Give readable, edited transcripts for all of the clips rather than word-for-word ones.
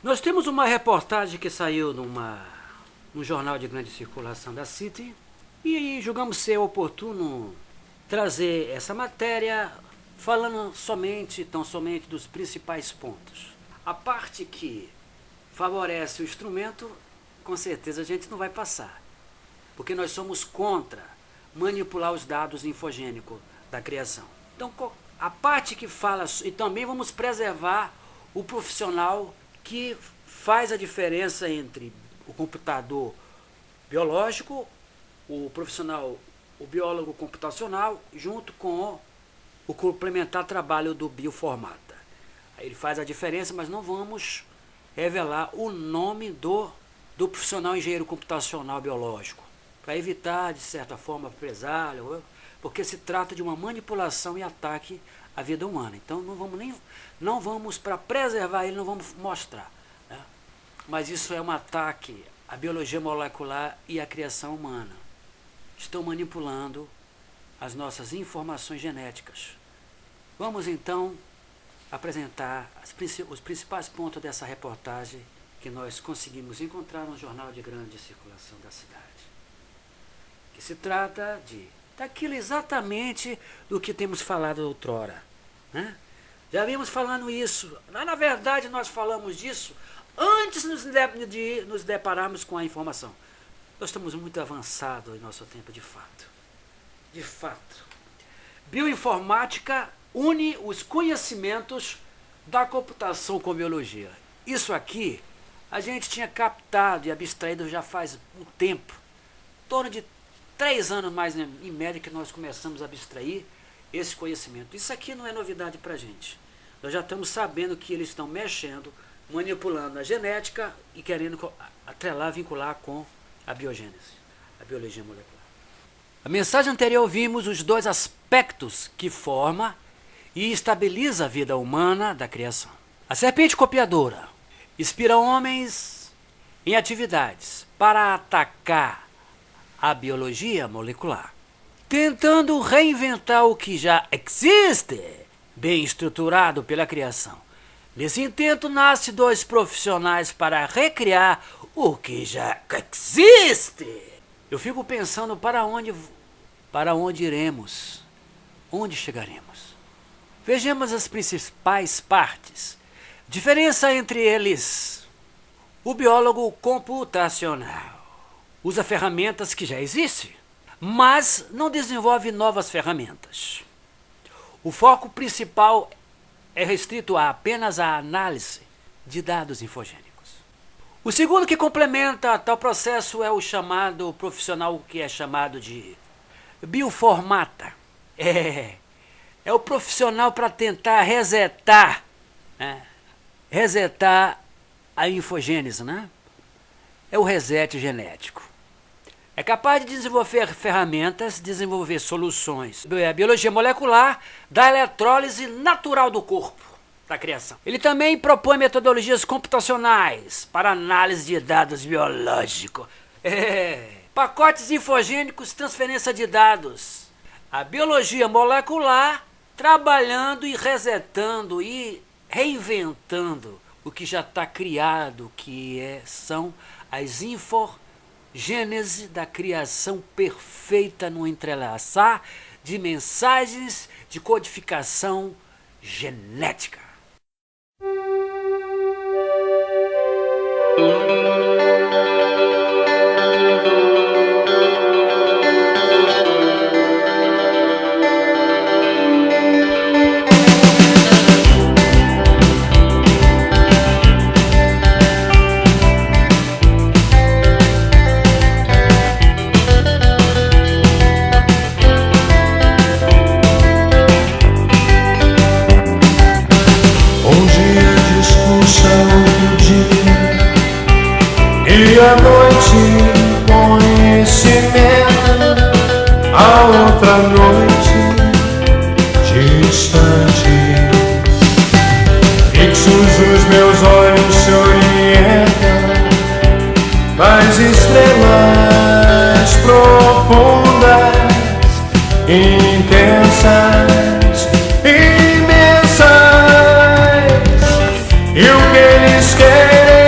Nós temos uma reportagem que saiu num jornal de grande circulação da City e julgamos ser oportuno trazer essa matéria falando tão somente dos principais pontos. A parte que favorece o instrumento, com certeza a gente não vai passar, porque nós somos contra manipular os dados infogênicos da criação. Então, a parte que fala, e também vamos preservar o profissional que faz a diferença entre o computador biológico, o profissional, o biólogo computacional, junto com o complementar trabalho do bioformata. Aí ele faz a diferença, mas não vamos revelar o nome do profissional engenheiro computacional biológico, para evitar, de certa forma, represália, porque se trata de uma manipulação e ataque à vida humana. Então não vamos para preservar ele, não vamos mostrar, né? Mas isso é um ataque à biologia molecular e à criação humana. Estão manipulando as nossas informações genéticas. Vamos então apresentar os principais pontos dessa reportagem que nós conseguimos encontrar no jornal de grande circulação da cidade. Que se trata daquilo exatamente do que temos falado outrora, né? Já vimos falando isso. Na verdade, nós falamos disso antes de nos depararmos com a informação. Nós estamos muito avançados em nosso tempo, de fato. De fato. Bioinformática une os conhecimentos da computação com biologia. Isso aqui a gente tinha captado e abstraído já faz um tempo. Em torno de 3 anos mais em média que nós começamos a abstrair esse conhecimento. Isso aqui não é novidade para a gente. Nós já estamos sabendo que eles estão mexendo, manipulando a genética e querendo atrelar, vincular com a biogênese, a biologia molecular. A mensagem anterior vimos os 2 aspectos que forma e estabiliza a vida humana da criação. A serpente copiadora inspira homens em atividades para atacar a biologia molecular, tentando reinventar o que já existe, bem estruturado pela criação. Nesse intento nasce 2 profissionais para recriar o que já existe. Eu fico pensando para onde iremos, onde chegaremos. Vejamos as principais partes. Diferença entre eles. O biólogo computacional usa ferramentas que já existem, mas não desenvolve novas ferramentas. O foco principal é restrito apenas à análise de dados infogênicos. O segundo que complementa tal processo é o chamado profissional que é chamado de bioformata. É o profissional para tentar resetar a infogênese, né? É o reset genético. É capaz de desenvolver ferramentas, desenvolver soluções. A biologia molecular da eletrólise natural do corpo, da criação. Ele também propõe metodologias computacionais para análise de dados biológicos. Pacotes infogênicos, transferência de dados. A biologia molecular trabalhando e resetando e reinventando o que já está criado, são as infogênese da criação perfeita no entrelaçar de mensagens de codificação genética. E à noite conhecimento, a outra noite distante. Fixos os meus olhos se orientam nas estrelas profundas, intensas, imensas. E o que eles querem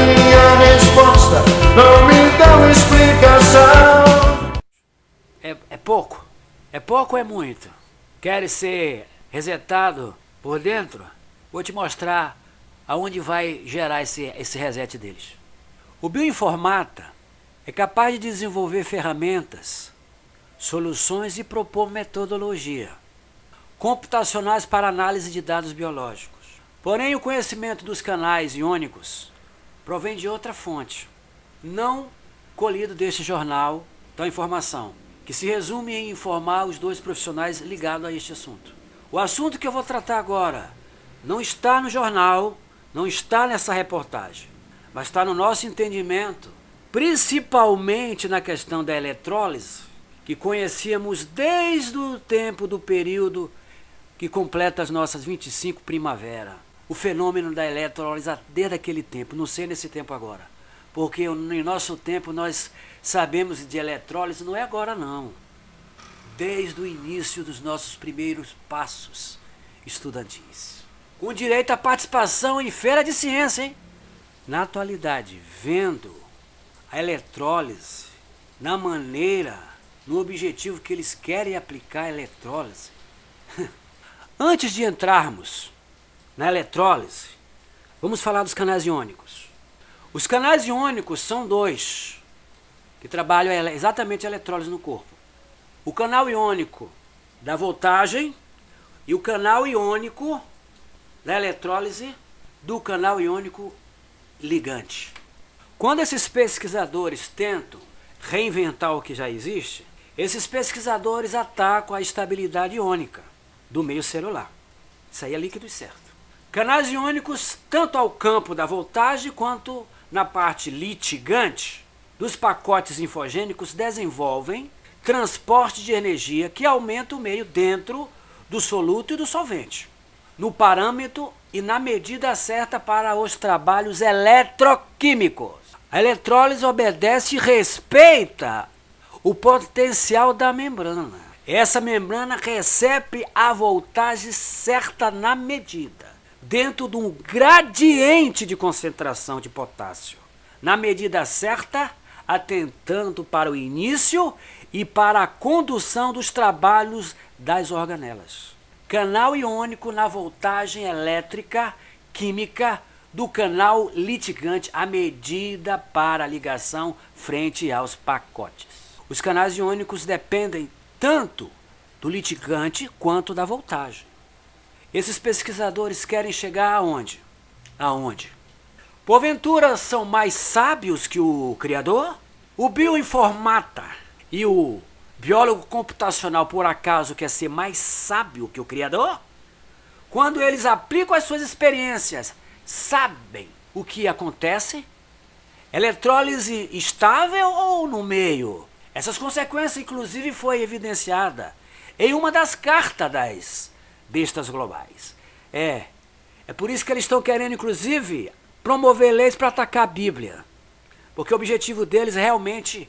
minha resposta não me dão explicação. É pouco? É pouco ou é muito? Queres ser resetado por dentro? Vou te mostrar aonde vai gerar esse reset deles. O bioinformata é capaz de desenvolver ferramentas, soluções e propor metodologia computacionais para análise de dados biológicos. Porém, o conhecimento dos canais iônicos provém de outra fonte, não colhido deste jornal da informação, que se resume em informar os dois profissionais ligados a este assunto. O assunto que eu vou tratar agora não está no jornal, não está nessa reportagem, mas está no nosso entendimento, principalmente na questão da eletrólise, que conhecíamos desde o tempo do período que completa as nossas 25 primavera. O fenômeno da eletrólise desde aquele tempo, não sei nesse tempo agora. Porque em nosso tempo nós sabemos de eletrólise, não é agora não. Desde o início dos nossos primeiros passos estudantis. Com direito à participação em feira de ciência, hein? Na atualidade, vendo a eletrólise na maneira, no objetivo que eles querem aplicar a eletrólise. Antes de entrarmos na eletrólise, vamos falar dos canais iônicos. Os canais iônicos são dois, que trabalham exatamente a eletrólise no corpo. O canal iônico da voltagem e o canal iônico da eletrólise do canal iônico ligante. Quando esses pesquisadores tentam reinventar o que já existe, esses pesquisadores atacam a estabilidade iônica do meio celular. Isso aí é líquido e certo. Canais iônicos tanto ao campo da voltagem quanto na parte litigante dos pacotes infogênicos desenvolvem transporte de energia que aumenta o meio dentro do soluto e do solvente, no parâmetro e na medida certa para os trabalhos eletroquímicos. A eletrólise obedece e respeita o potencial da membrana. Essa membrana recebe a voltagem certa na medida, dentro de um gradiente de concentração de potássio, na medida certa, atentando para o início e para a condução dos trabalhos das organelas. Canal iônico na voltagem elétrica química do canal litigante à medida para a ligação frente aos pacotes. Os canais iônicos dependem tanto do litigante quanto da voltagem. Esses pesquisadores querem chegar aonde? Aonde? Porventura são mais sábios que o Criador? O bioinformata e o biólogo computacional por acaso quer ser mais sábio que o Criador? Quando eles aplicam as suas experiências, sabem o que acontece? Eletrólise estável ou no meio? Essas consequências, inclusive, foi evidenciada em uma das cartas das bestas globais. É por isso que eles estão querendo, inclusive, promover leis para atacar a Bíblia. Porque o objetivo deles é realmente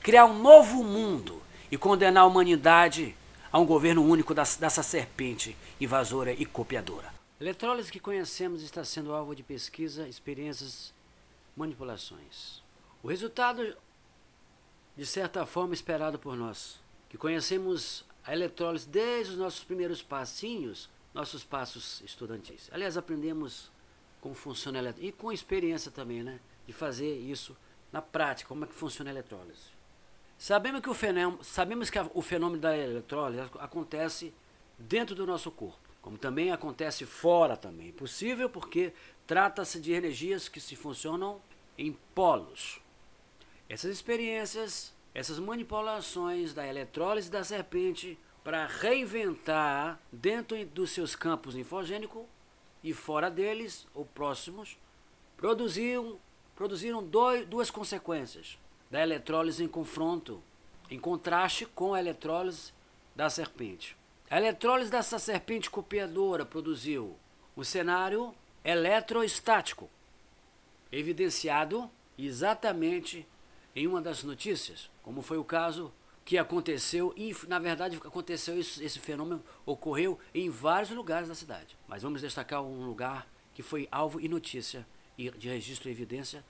criar um novo mundo e condenar a humanidade a um governo único dessa serpente invasora e copiadora. A eletrólise que conhecemos está sendo alvo de pesquisa, experiências, manipulações. O resultado, de certa forma, esperado por nós, que conhecemos a eletrólise desde os nossos primeiros passinhos, nossos passos estudantis. Aliás, aprendemos como funciona a eletrólise, e com experiência também, né, de fazer isso na prática, como é que funciona a eletrólise. Sabemos que o fenômeno da eletrólise acontece dentro do nosso corpo, como também acontece fora também. É possível porque trata-se de energias que se funcionam em polos. Essas experiências, essas manipulações da eletrólise da serpente para reinventar dentro dos seus campos infogênicos e fora deles, ou próximos, produziram duas consequências da eletrólise em confronto, em contraste com a eletrólise da serpente. A eletrólise dessa serpente copiadora produziu um cenário eletroestático, evidenciado exatamente em uma das notícias, como foi o caso que aconteceu, e na verdade aconteceu esse fenômeno ocorreu em vários lugares da cidade. Mas vamos destacar um lugar que foi alvo e notícia de registro e evidência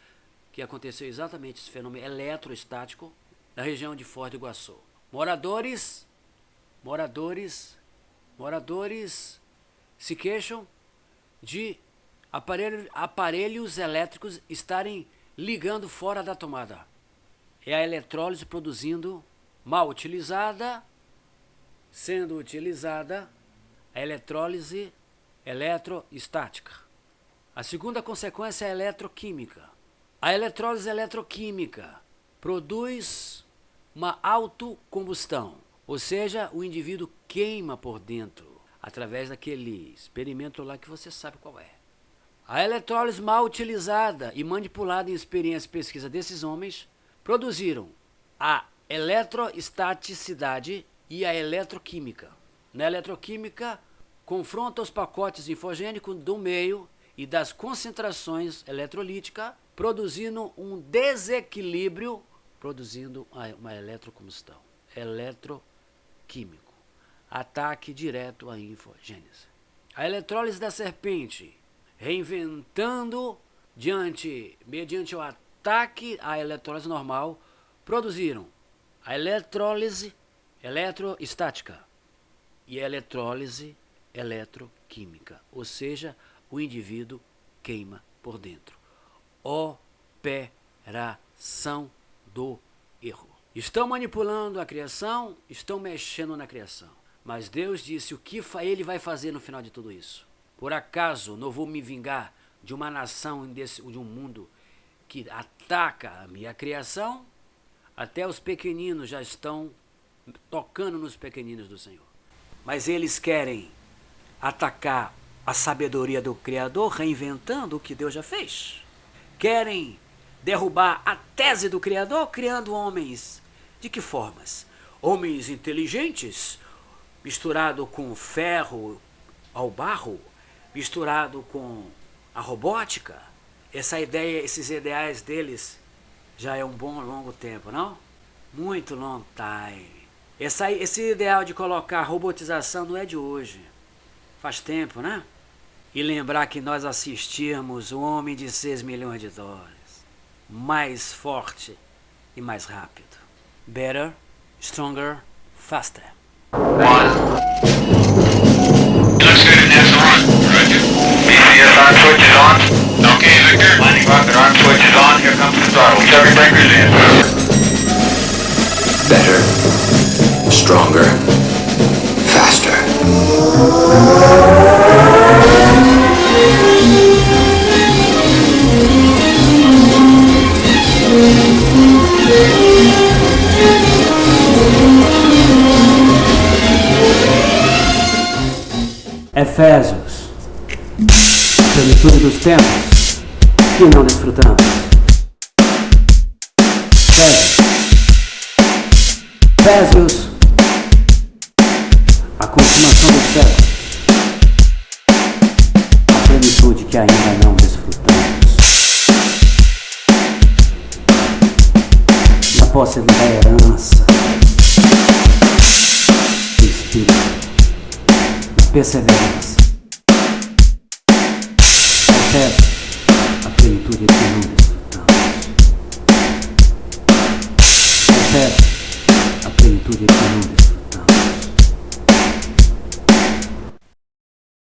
que aconteceu exatamente esse fenômeno eletrostático na região de Foz do Iguaçu. Moradores se queixam de aparelhos elétricos estarem ligando fora da tomada. É a eletrólise produzindo, mal utilizada, sendo utilizada a eletrólise eletroestática. A segunda consequência é a eletroquímica. A eletrólise eletroquímica produz uma autocombustão, ou seja, o indivíduo queima por dentro, através daquele experimento lá que você sabe qual é. A eletrólise mal utilizada e manipulada em experiência e pesquisa desses homens produziram a eletroestaticidade e a eletroquímica. Na eletroquímica, confronta os pacotes infogênicos do meio e das concentrações eletrolíticas, produzindo um desequilíbrio, produzindo uma eletrocombustão. Eletroquímico. Ataque direto à infogênese. A eletrólise da serpente, reinventando mediante o ataque à eletrólise normal, produziram a eletrólise eletroestática e a eletrólise eletroquímica, ou seja, o indivíduo queima por dentro. Operação do erro. Estão manipulando a criação, estão mexendo na criação. Mas Deus disse o que ele vai fazer no final de tudo isso. Por acaso não vou me vingar de uma nação, de um mundo que ataca a minha criação? Até os pequeninos já estão tocando nos pequeninos do Senhor. Mas eles querem atacar a sabedoria do Criador, reinventando o que Deus já fez. Querem derrubar a tese do Criador, criando homens. De que formas? Homens inteligentes, misturado com ferro ao barro, misturado com a robótica. Essa ideia, esses ideais deles já é um bom longo tempo, não? Muito long time. Esse ideal de colocar robotização não é de hoje. Faz tempo, né? E lembrar que nós assistíamos um homem de 6 milhões de dólares. Mais forte e mais rápido. Better, stronger, faster. Looks good in this one. Roger. BCS arm switch is on. Okay, Victor. Landing rocket arm switch is on. Here comes the throttle. Circuit breakers in. Better, stronger, faster. Efésios, plenitude dos tempos que não desfrutamos. Efésios, a consumação dos séculos, a plenitude que ainda não desfrutamos. Na posse da herança do Espírito, na perseverança. Efésios, a plenitude que não desfrutamos. Efésios, a plenitude que não desfrutamos.